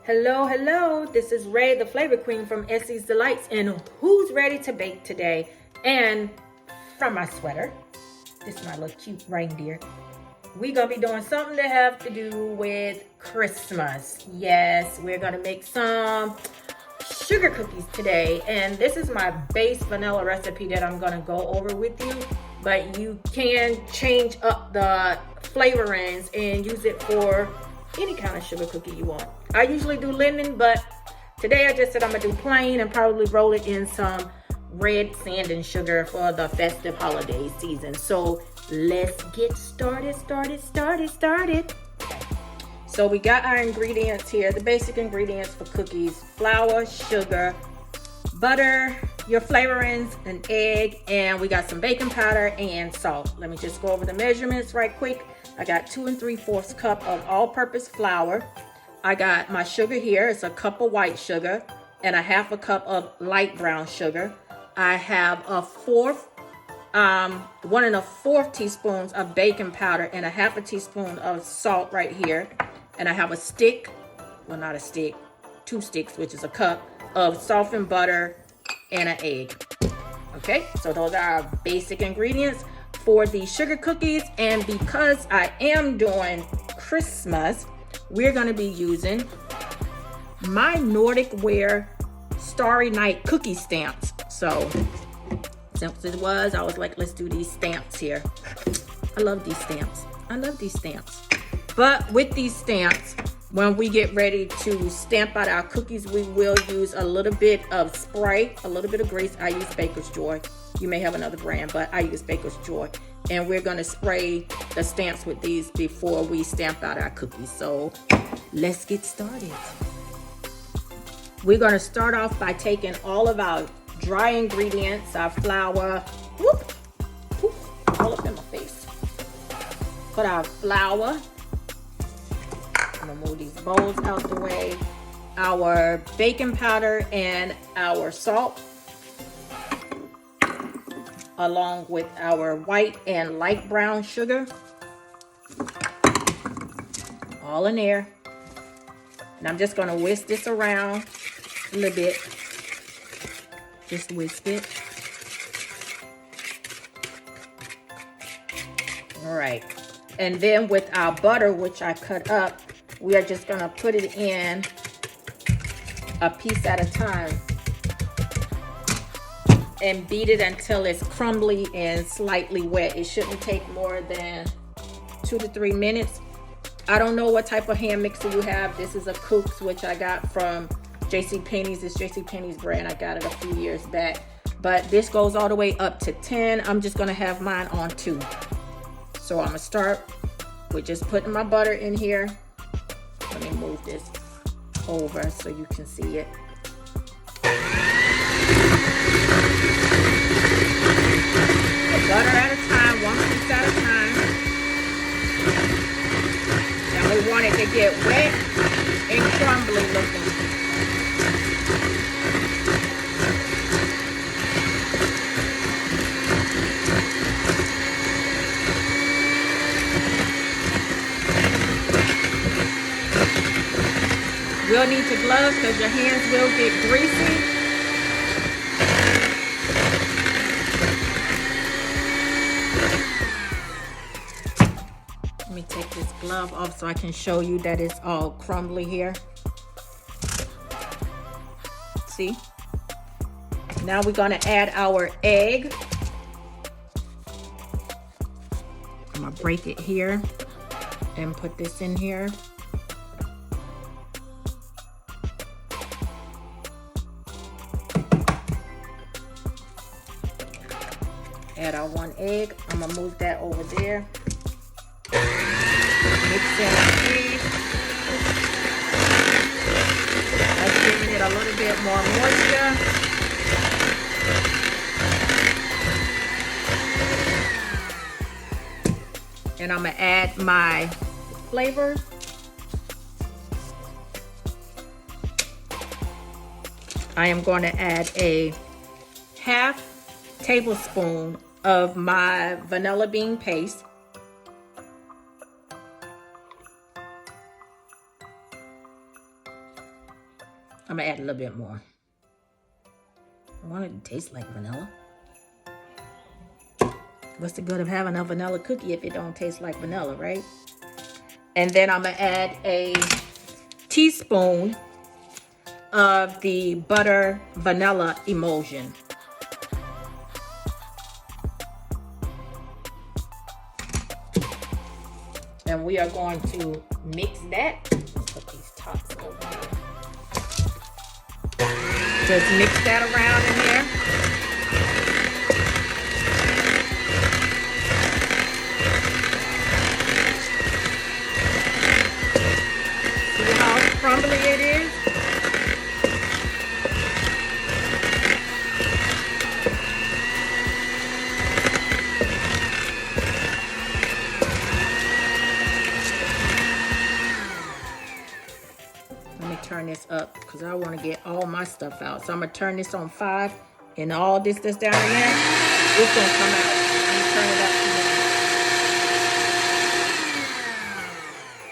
Hello, hello. This is Ray, the flavor queen from Essie's Delights. And who's ready to bake today? And from my sweater, this is my little cute reindeer. We're going to be doing something that have to do with Christmas. Yes, we're going to make some sugar cookies today. And this is my base vanilla recipe that I'm going to go over with you. But you can change up the flavorings and use it for any kind of sugar cookie you want. I usually do lemon, but today I just said I'm gonna do plain and probably roll it in some red sand and sugar for the festive holiday season. So let's get started. So we got our ingredients here, the basic ingredients for cookies: flour, sugar, butter, your flavorings, an egg, and we got some baking powder and salt. Let me just go over the measurements right quick. I got 2 3/4 cup of all-purpose flour. I got my sugar here. It's a cup of white sugar and a 1/2 cup of light brown sugar. I have 1 1/4 teaspoons of baking powder and a 1/2 teaspoon of salt right here. And I have a stick, well, not a stick, 2 sticks, which is a cup of softened butter and an egg. Okay, so those are our basic ingredients for the sugar cookies. And because I am doing Christmas, we're going to be using my Nordic Wear Starry Night cookie stamps. So since it was, I was like, let's do these stamps here. I love these stamps. But with these stamps, when we get ready to stamp out our cookies, we will use a little bit of spray, a little bit of grease. I use Baker's Joy. You may have another brand, but I use Baker's Joy. And we're going to spray the stamps with these before we stamp out our cookies. So let's get started. We're going to start off by taking all of our dry ingredients, our flour, all up in my face. Put our flour. I'm going to move these bowls out the way. Our baking powder and our salt, along with our white and light brown sugar, all in there. And I'm just going to whisk this around a little bit. Just whisk it. All right. And then with our butter, which I cut up, we are just going to put it in a piece at a time and beat it until it's crumbly and slightly wet. It shouldn't take more than 2 to 3 minutes. I don't know what type of hand mixer you have. This is a Kooks, which I got from JCPenney's. It's JCPenney's brand. I got it a few years back. But this goes all the way up to 10. I'm just going to have mine on 2. So I'm going to start with just putting my butter in here. Let me move this over so you can see it. Butter at a time, 1 piece at a time. And we want it to get wet and crumbly looking. You'll need your gloves because your hands will get greasy. Let me take this glove off so I can show you that it's all crumbly here. See? Now we're going to add our egg. I'm going to break it here and put this in here. Add our 1 egg. I'm going to move that over there. Mix in the cheese. That's giving it a little bit more moisture. And I'm going to add my flavors. I am going to add a 1/2 tablespoon of my vanilla bean paste. I'm gonna add a little bit more. I want it to taste like vanilla. What's the good of having a vanilla cookie if it don't taste like vanilla, right? And then I'm gonna add a teaspoon of the butter vanilla emulsion. And we are going to mix that. Put these tops over here. Just mix that around in there. See how crumbly it is? Let me turn this up because I want to get all my stuff out. So I'm going to turn this on 5 and all this that's down here, it's going to come out. I'm going to turn it up some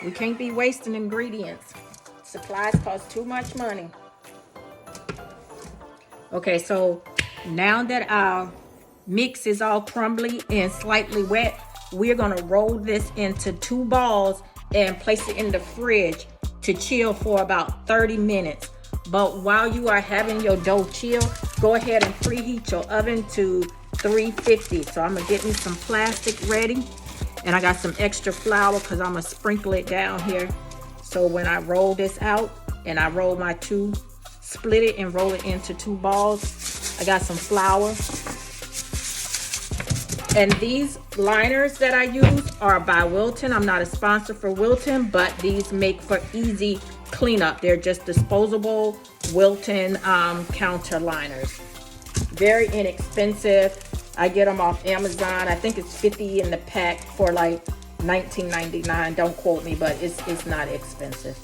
more. We can't be wasting ingredients. Supplies cost too much money. Okay, so now that our mix is all crumbly and slightly wet, we're going to roll this into 2 balls and place it in the fridge to chill for about 30 minutes. But while you are having your dough chill, go ahead and preheat your oven to 350. So I'm gonna get me some plastic ready, and I got some extra flour because I'm gonna sprinkle it down here. So when I roll this out and I roll my 2, split it and roll it into 2 balls, I got some flour. And these liners that I use are by Wilton. I'm not a sponsor for Wilton, but these make for easy cleanup. They're just disposable Wilton counter liners. Very inexpensive. I get them off Amazon. I think it's 50 in the pack for like $19.99. Don't quote me, but it's not expensive.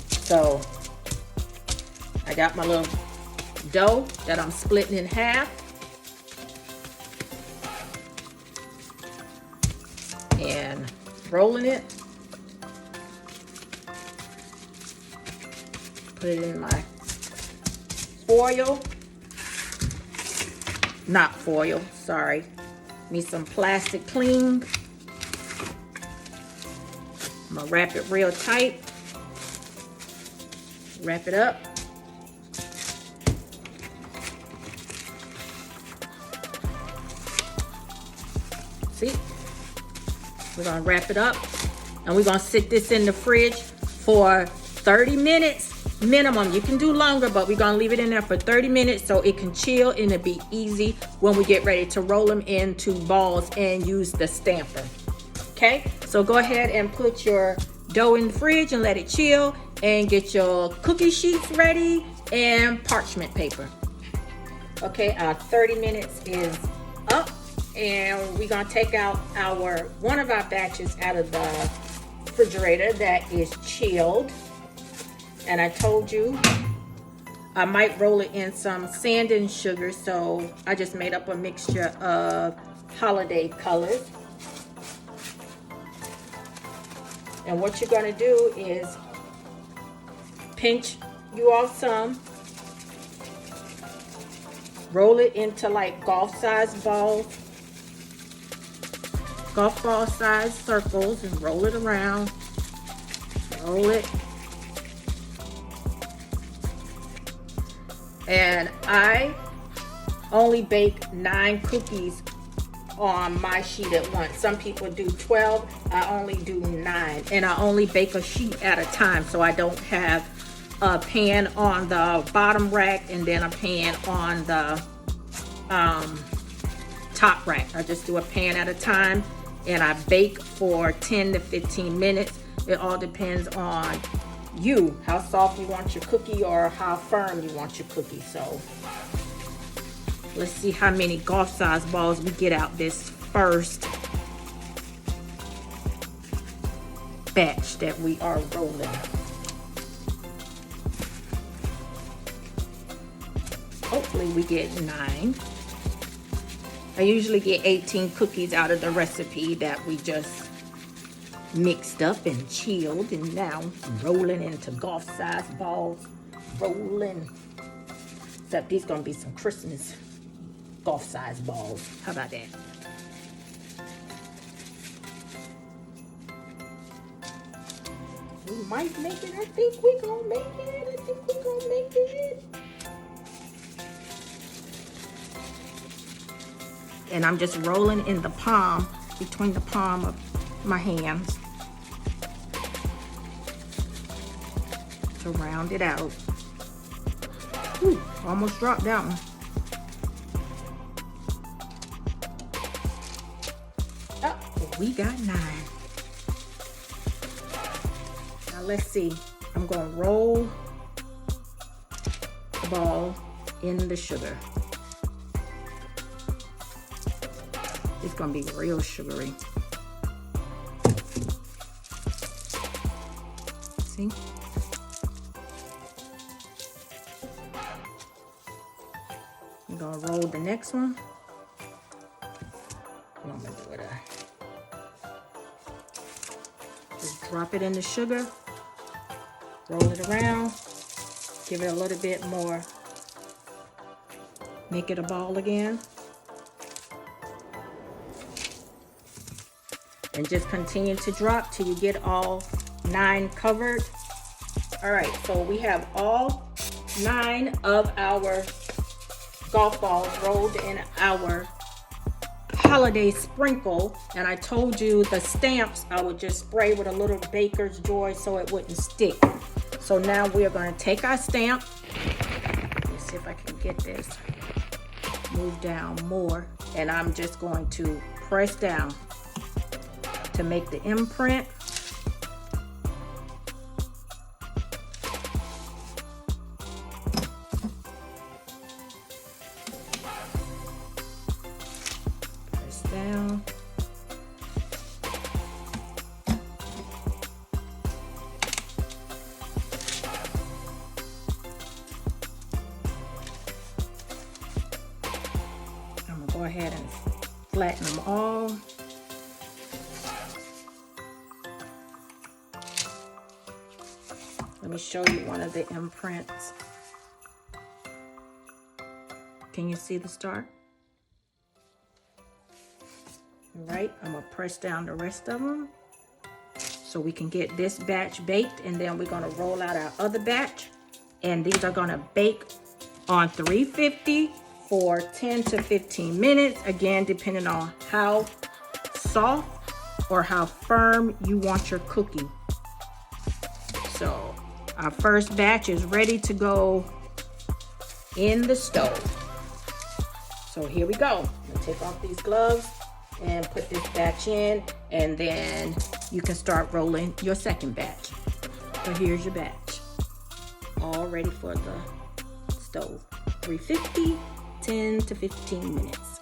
So I got my little dough that I'm splitting in half. And rolling it. Put it in my foil. Not foil, sorry. Need some plastic cling. I'm gonna wrap it real tight. Wrap it up. See? We're gonna wrap it up and we're gonna sit this in the fridge for 30 minutes minimum. You can do longer, but we're gonna leave it in there for 30 minutes so it can chill and it'll be easy when we get ready to roll them into balls and use the stamper. Okay, so go ahead and put your dough in the fridge and let it chill, and get your cookie sheets ready and parchment paper. Okay, our 30 minutes is up. And we're gonna take out one of our batches out of the refrigerator that is chilled. And I told you I might roll it in some sand and sugar, so I just made up a mixture of holiday colors. And what you're gonna do is pinch you off some, roll it into like golf ball size circles, and roll it around. Roll it. And I only bake 9 cookies on my sheet at once. Some people do 12. I only do 9. And I only bake a sheet at a time, so I don't have a pan on the bottom rack and then a pan on the top rack. I just do a pan at a time, and I bake for 10 to 15 minutes. It all depends on you, how soft you want your cookie or how firm you want your cookie. So let's see how many golf size balls we get out this first batch that we are rolling. Hopefully we get 9. I usually get 18 cookies out of the recipe that we just mixed up and chilled, and now rolling into golf size balls. rolling. Except these gonna be some Christmas golf size balls. How about that? We might make it. I think we gonna make it. I think we gonna make it. And I'm just rolling in the palm, between the palm of my hands to round it out. Ooh, almost dropped that one. Oh, we got 9. Now let's see. I'm gonna roll the ball in the sugar. It's gonna be real sugary. See? I'm gonna roll the next one. What I'm gonna do with that? Just drop it in the sugar, roll it around, give it a little bit more, make it a ball again. And just continue to drop till you get all 9 covered. All right, so we have all 9 of our golf balls rolled in our holiday sprinkle. And I told you the stamps I would just spray with a little baker's joy so it wouldn't stick. So now we are going to take our stamp. Let me see if I can get this. Move down more. And I'm just going to press down to make the imprint. Press down. I'm gonna go ahead and flatten them all. Let me show you one of the imprints. Can you see the star? All right, I'm gonna press down the rest of them so we can get this batch baked, and then we're gonna roll out our other batch. And these are gonna bake on 350 for 10 to 15 minutes, again, depending on how soft or how firm you want your cookie. So our first batch is ready to go in the stove. So here we go. I'm gonna take off these gloves and put this batch in, and then you can start rolling your second batch. So here's your batch, all ready for the stove. 350, 10 to 15 minutes.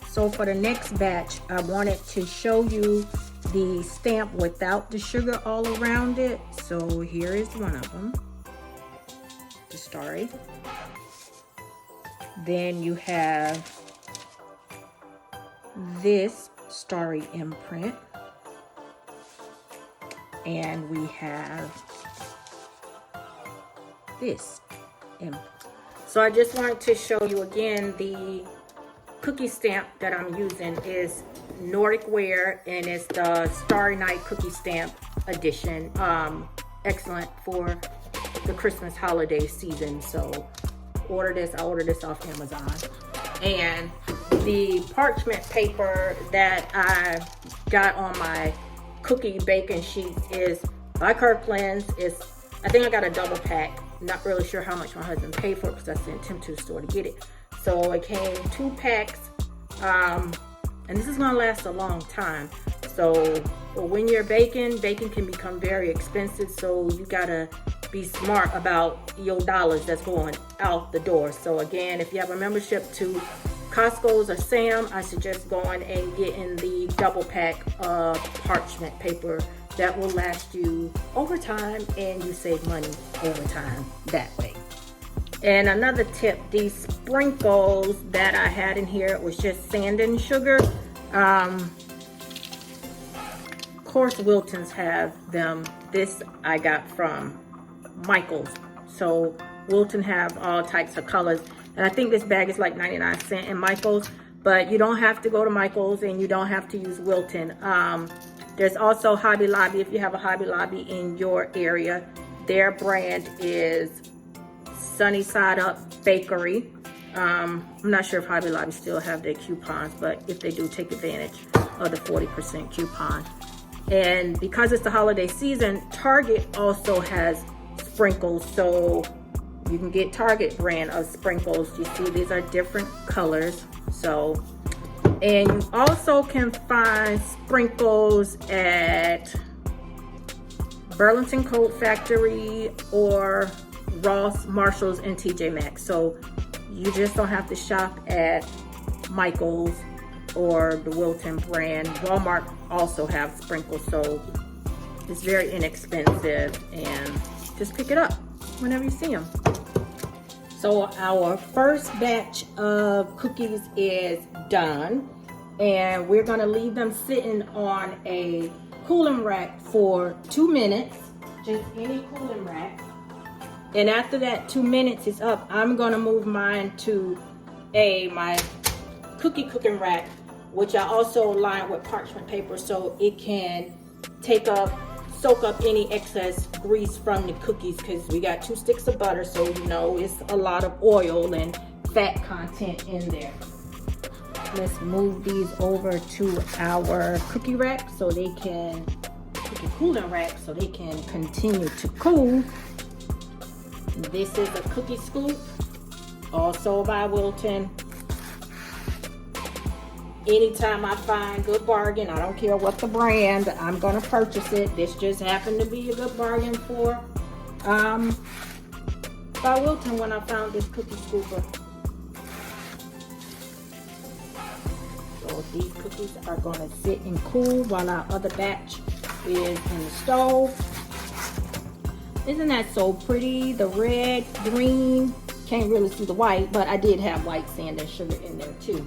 So for the next batch, I wanted to show you the stamp without the sugar all around it. So here is one of them, the starry. Then you have this starry imprint, and we have this imprint. So I just wanted to show you again, the cookie stamp that I'm using is Nordic Wear, and it's the Starry Night Cookie Stamp Edition. Excellent for the Christmas holiday season. So I ordered this off Amazon. And the parchment paper that I got on my cookie baking sheets is by Kirkland's. I think I got a double pack. Not really sure how much my husband paid for it because I sent him to the store to get it. So it came 2 packs. And this is gonna last a long time. So when you're baking can become very expensive. So you gotta be smart about your dollars that's going out the door. So again, if you have a membership to Costco's or Sam, I suggest going and getting the double pack of parchment paper. That will last you over time, and you save money over time that way. And another tip, these sprinkles that I had in here, it was just sand and sugar. Of course, Wilton's have them. This I got from Michaels. So Wilton have all types of colors. And I think this bag is like 99¢ in Michaels. But you don't have to go to Michaels and you don't have to use Wilton. There's also Hobby Lobby if you have a Hobby Lobby in your area. Their brand is Sunny Side Up Bakery. I'm not sure if Hobby Lobby still have their coupons, but if they do, take advantage of the 40% coupon. And because it's the holiday season, Target also has sprinkles. So you can get Target brand of sprinkles. You see these are different colors. So, and you also can find sprinkles at Burlington Coat Factory or Ross, Marshalls, and TJ Maxx. So you just don't have to shop at Michaels or the Wilton brand. Walmart also have sprinkles, so it's very inexpensive, and just pick it up whenever you see them. So our first batch of cookies is done, and we're gonna leave them sitting on a cooling rack for 2 minutes, just any cooling rack. And after that 2 minutes is up, I'm gonna move mine to my cookie cooking rack, which I also line with parchment paper so it can soak up any excess grease from the cookies, because we got 2 sticks of butter, so you know it's a lot of oil and fat content in there. Let's move these over to our cookie rack so they can, cookie cooling rack, so they can continue to cool. This is a cookie scoop, also by Wilton. Anytime I find good bargain, I don't care what the brand, I'm gonna purchase it. This just happened to be a good bargain for by Wilton when I found this cookie scooper. So these cookies are gonna sit and cool while our other batch is in the stove. Isn't that so pretty? The red, green, can't really see the white, but I did have white sand and sugar in there too.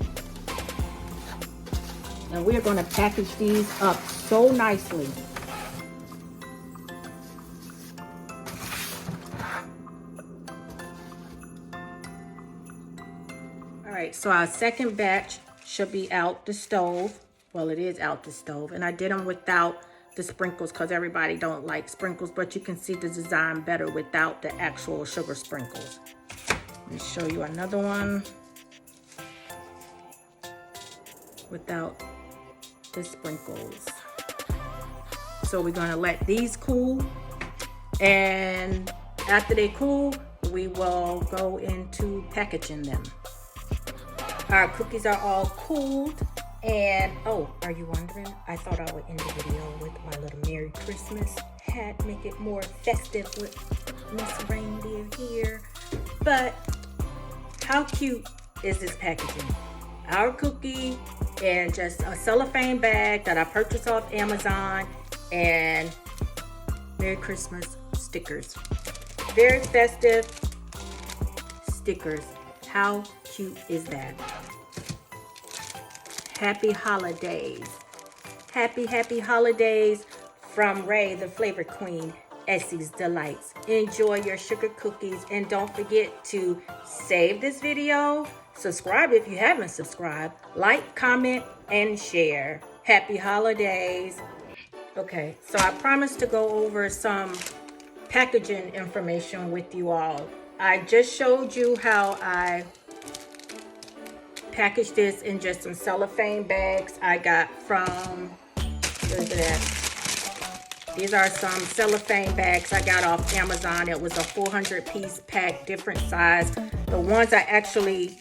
And we're going to package these up so nicely. All right, so our second batch should be out the stove. Well, it is out the stove, and I did them without the sprinkles because everybody don't like sprinkles, but you can see the design better without the actual sugar sprinkles. Let me show you another one without the sprinkles. So we're gonna let these cool, and after they cool, we will go into packaging them. Our cookies are all cooled, and oh, are you wondering? I thought I would end the video with my little Merry Christmas hat, make it more festive with Miss Reindeer here. But how cute is this packaging? Our cookie in just a cellophane bag that I purchased off Amazon, and Merry Christmas stickers. Very festive stickers. How cute is that? Happy holidays. Happy holidays from Ray, the flavor queen, Essie's Delights. Enjoy your sugar cookies, and don't forget to save this video, subscribe if you haven't subscribed, like, comment, and share. Happy holidays. Okay, so I promised to go over some packaging information with you all. I just showed you how I packaged this in just some cellophane bags I got from, where is it at? These are some cellophane bags I got off Amazon. It was a 400-piece pack, different size. The ones I actually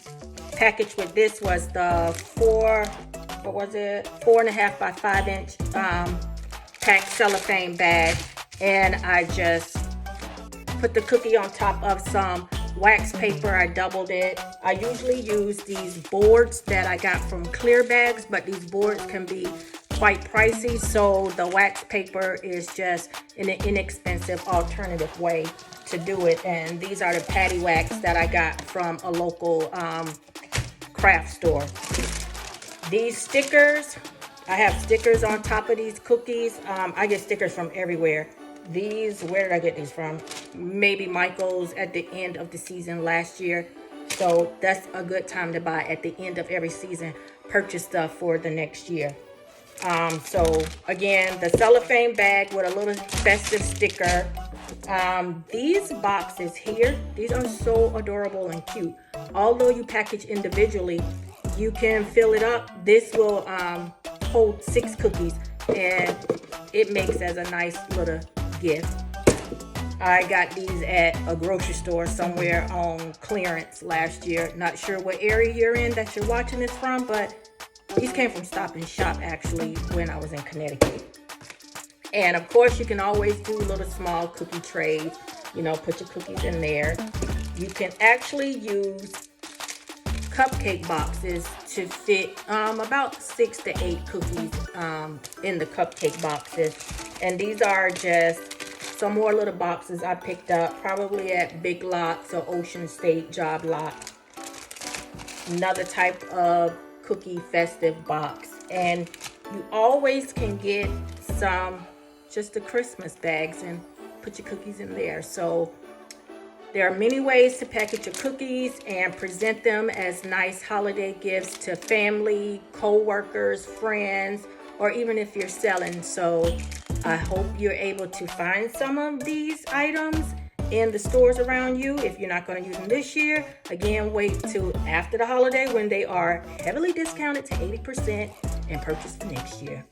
packaged with this was the 4.5 by 5 inch pack cellophane bag, and I just put the cookie on top of some wax paper. I doubled it. I usually use these boards that I got from Clear Bags, but these boards can be quite pricey, so the wax paper is just an inexpensive alternative way to do it. And these are the patty wax that I got from a local craft store. These stickers, I have stickers on top of these cookies. I get stickers from everywhere. These, where did I get these from? Maybe Michael's at the end of the season last year. So that's a good time to buy at the end of every season. Purchase stuff for the next year. So again, the cellophane bag with a little festive sticker. These boxes here, these are so adorable and cute. Although you package individually, you can fill it up. This will hold 6 cookies, and it makes as a nice little gift. I got these at a grocery store somewhere on clearance last year. Not sure what area you're in that you're watching this from, but these came from Stop and Shop actually when I was in Connecticut. And of course, you can always do little small cookie trays. You know, put your cookies in there. You can actually use cupcake boxes to fit about 6 to 8 cookies in the cupcake boxes. And these are just some more little boxes I picked up probably at Big Lots or Ocean State Job Lot. Another type of cookie festive box. And you always can get some just the Christmas bags and put your cookies in there. So there are many ways to package your cookies and present them as nice holiday gifts to family, co-workers, friends, or even if you're selling. So I hope you're able to find some of these items in the stores around you. If you're not going to use them this year, again, wait till after the holiday when they are heavily discounted to 80% and purchase the next year.